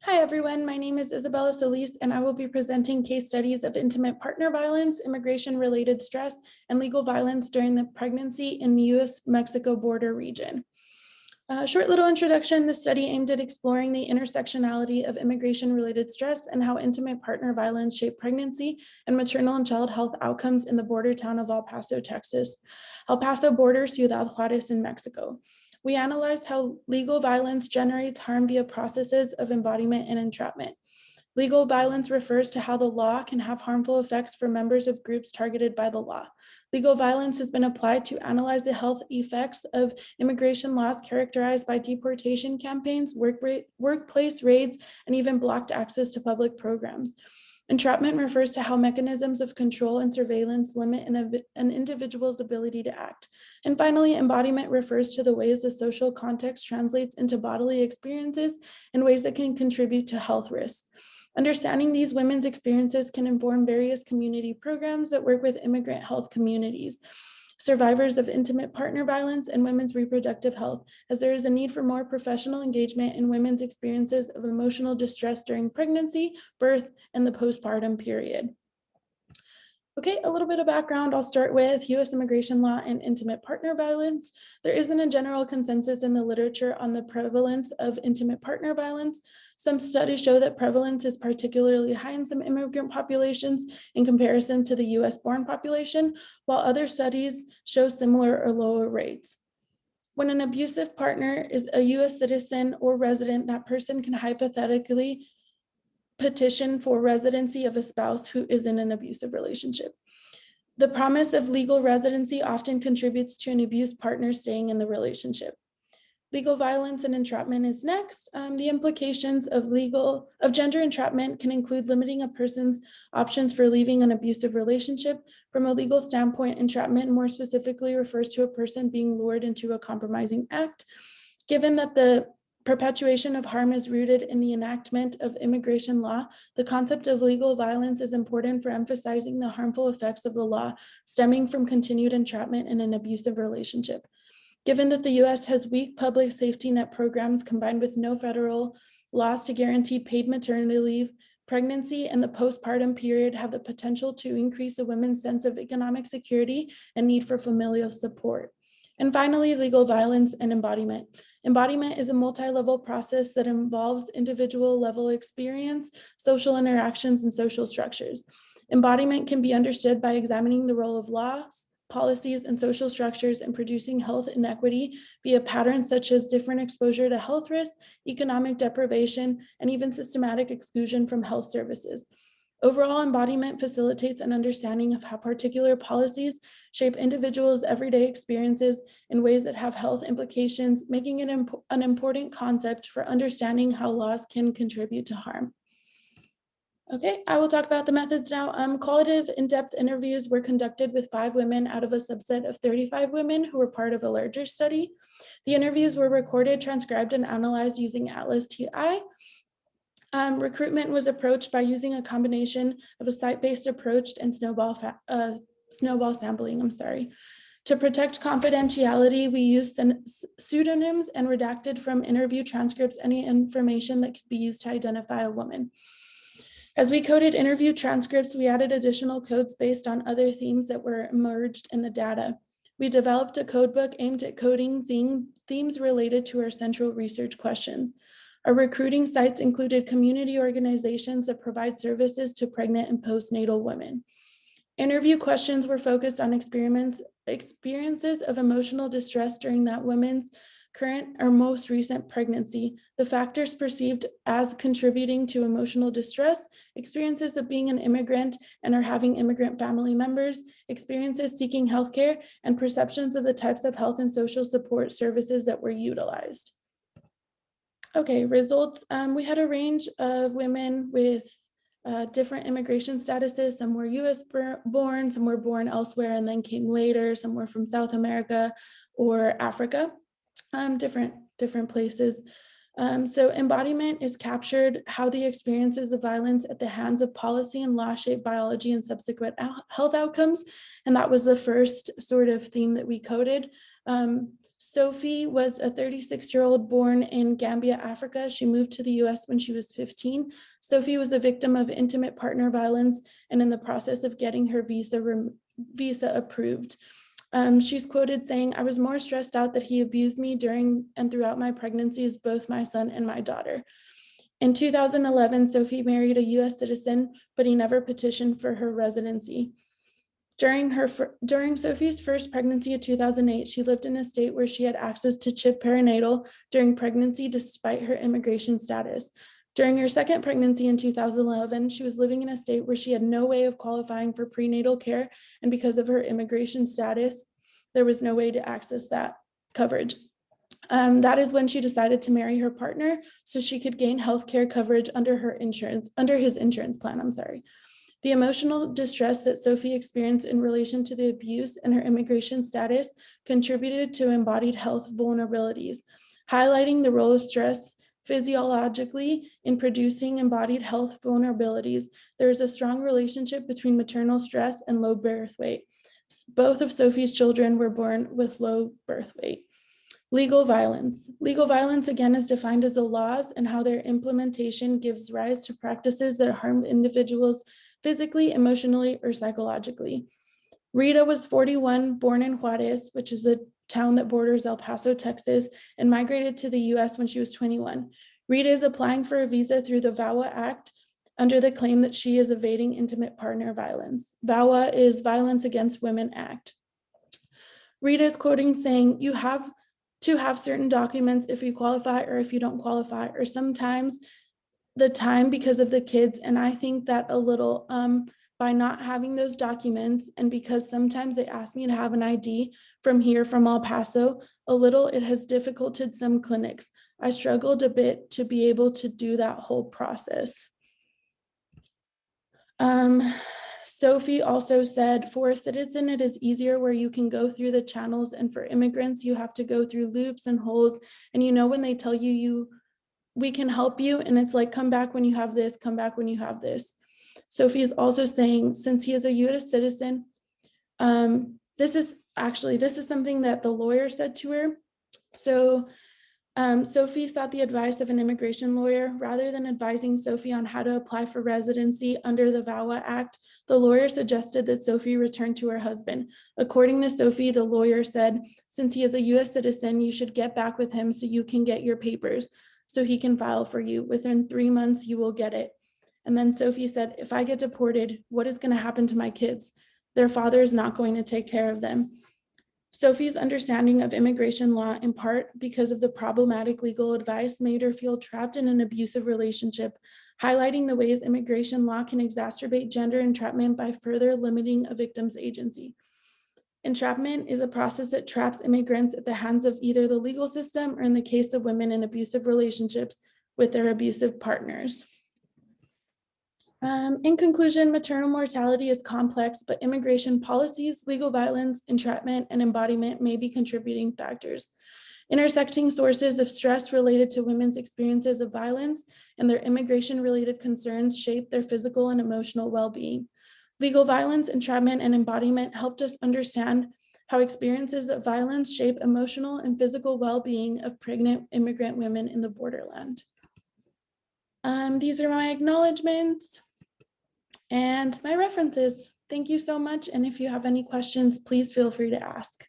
Hi, everyone. My name is Isabella Solis, and I will be presenting case studies of intimate partner violence, immigration-related stress, and legal violence during the pregnancy in the U.S.-Mexico border region. Short little introduction. The study aimed at exploring the intersectionality of immigration-related stress and how intimate partner violence shaped pregnancy and maternal and child health outcomes in the border town of El Paso, Texas. El Paso borders Ciudad Juarez in Mexico. We analyzed how legal violence generates harm via processes of embodiment and entrapment. Legal violence refers to how the law can have harmful effects for members of groups targeted by the law. Legal violence has been applied to analyze the health effects of immigration laws characterized by deportation campaigns, workplace raids, and even blocked access to public programs. Entrapment refers to how mechanisms of control and surveillance limit an individual's ability to act. And finally, embodiment refers to the ways the social context translates into bodily experiences in ways that can contribute to health risks. Understanding these women's experiences can inform various community programs that work with immigrant health communities, survivors of intimate partner violence, and women's reproductive health, as there is a need for more professional engagement in women's experiences of emotional distress during pregnancy, birth, and the postpartum period. Okay, a little bit of background. I'll start with U.S. immigration law and intimate partner violence. There isn't a general consensus in the literature on the prevalence of intimate partner violence. Some studies show that prevalence is particularly high in some immigrant populations in comparison to the U.S.-born population, while other studies show similar or lower rates. When an abusive partner is a U.S. citizen or resident, that person can hypothetically petition for residency of a spouse who is in an abusive relationship. The promise of legal residency often contributes to an abused partner staying in the relationship. Legal violence and entrapment is next. The implications of gender entrapment can include limiting a person's options for leaving an abusive relationship. From a legal standpoint, entrapment more specifically refers to a person being lured into a compromising act. Given that the perpetuation of harm is rooted in the enactment of immigration law, the concept of legal violence is important for emphasizing the harmful effects of the law stemming from continued entrapment in an abusive relationship. Given that the U.S. has weak public safety net programs combined with no federal laws to guarantee paid maternity leave, pregnancy and the postpartum period have the potential to increase a woman's sense of economic security and need for familial support. And finally, legal violence and embodiment. Embodiment is a multi-level process that involves individual-level experience, social interactions, and social structures. Embodiment can be understood by examining the role of laws, policies, and social structures in producing health inequity via patterns such as different exposure to health risks, economic deprivation, and even systematic exclusion from health services. Overall, embodiment facilitates an understanding of how particular policies shape individuals' everyday experiences in ways that have health implications, making it an important concept for understanding how laws can contribute to harm. Okay, I will talk about the methods now. Qualitative in-depth interviews were conducted with 5 women out of a subset of 35 women who were part of a larger study. The interviews were recorded, transcribed, and analyzed using Atlas TI. Recruitment was approached by using a combination of a site-based approach and snowball sampling. To protect confidentiality, we used pseudonyms and redacted from interview transcripts any information that could be used to identify a woman. As we coded interview transcripts, we added additional codes based on other themes that were emerged in the data. We developed a codebook aimed at coding themes related to our central research questions. Our recruiting sites included community organizations that provide services to pregnant and postnatal women. Interview questions were focused on experiences of emotional distress during that woman's current or most recent pregnancy, the factors perceived as contributing to emotional distress, experiences of being an immigrant and or having immigrant family members, experiences seeking healthcare, and perceptions of the types of health and social support services that were utilized. Okay, results. We had a range of women with different immigration statuses. Some were US born, some were born elsewhere and then came later, some were from South America or Africa, different places. So embodiment is captured how the experiences of violence at the hands of policy and law shape biology and subsequent health outcomes. And that was the first sort of theme that we coded. Sophie was a 36-year-old born in Gambia, Africa. She moved to the US when she was 15. Sophie was a victim of intimate partner violence and in the process of getting her visa approved. She's quoted saying, "I was more stressed out that he abused me during and throughout my pregnancies, both my son and my daughter." In 2011, Sophie married a US citizen, but he never petitioned for her residency. During Sophie's first pregnancy in 2008, she lived in a state where she had access to CHIP perinatal during pregnancy despite her immigration status. During her second pregnancy in 2011, she was living in a state where she had no way of qualifying for prenatal care, and because of her immigration status, there was no way to access that coverage. That is when she decided to marry her partner so she could gain healthcare coverage under his insurance plan. The emotional distress that Sophie experienced in relation to the abuse and her immigration status contributed to embodied health vulnerabilities, highlighting the role of stress physiologically in producing embodied health vulnerabilities. There is a strong relationship between maternal stress and low birth weight. Both of Sophie's children were born with low birth weight. Legal violence. Legal violence, again, is defined as the laws and how their implementation gives rise to practices that harm individuals physically, emotionally, or psychologically. Rita was 41, born in Juarez, which is a town that borders El Paso, Texas, and migrated to the US when she was 21. Rita is applying for a visa through the VAWA Act under the claim that she is evading intimate partner violence. VAWA is Violence Against Women Act. Rita is quoting saying, "You have to have certain documents if you qualify or if you don't qualify, or sometimes the time because of the kids." And I think that a little by not having those documents, and because sometimes they ask me to have an ID from here, from El Paso, a little, it has dificulted some clinics. I struggled a bit to be able to do that whole process. Sophie also said, "For a citizen, it is easier where you can go through the channels, and for immigrants, you have to go through loops and holes. And you know, when they tell you, we can help you, and it's like, come back when you have this, come back when you have this." Sophie is also saying, since he is a US citizen, this is something that the lawyer said to her. So Sophie sought the advice of an immigration lawyer. Rather than advising Sophie on how to apply for residency under the VAWA Act, the lawyer suggested that Sophie return to her husband. According to Sophie, the lawyer said, "Since he is a US citizen, you should get back with him so you can get your papers, so he can file for you. Within 3 months, you will get it." And then Sophie said, "If I get deported, what is going to happen to my kids? Their father is not going to take care of them." Sophie's understanding of immigration law, in part because of the problematic legal advice, made her feel trapped in an abusive relationship, highlighting the ways immigration law can exacerbate gender entrapment by further limiting a victim's agency. Entrapment is a process that traps immigrants at the hands of either the legal system, or in the case of women, in abusive relationships with their abusive partners. In conclusion, maternal mortality is complex, but immigration policies, legal violence, entrapment, and embodiment may be contributing factors. Intersecting sources of stress related to women's experiences of violence and their immigration-related concerns shape their physical and emotional well-being. Legal violence, entrapment, and embodiment helped us understand how experiences of violence shape emotional and physical well-being of pregnant immigrant women in the borderland. These are my acknowledgements and my references. Thank you so much. And if you have any questions, please feel free to ask.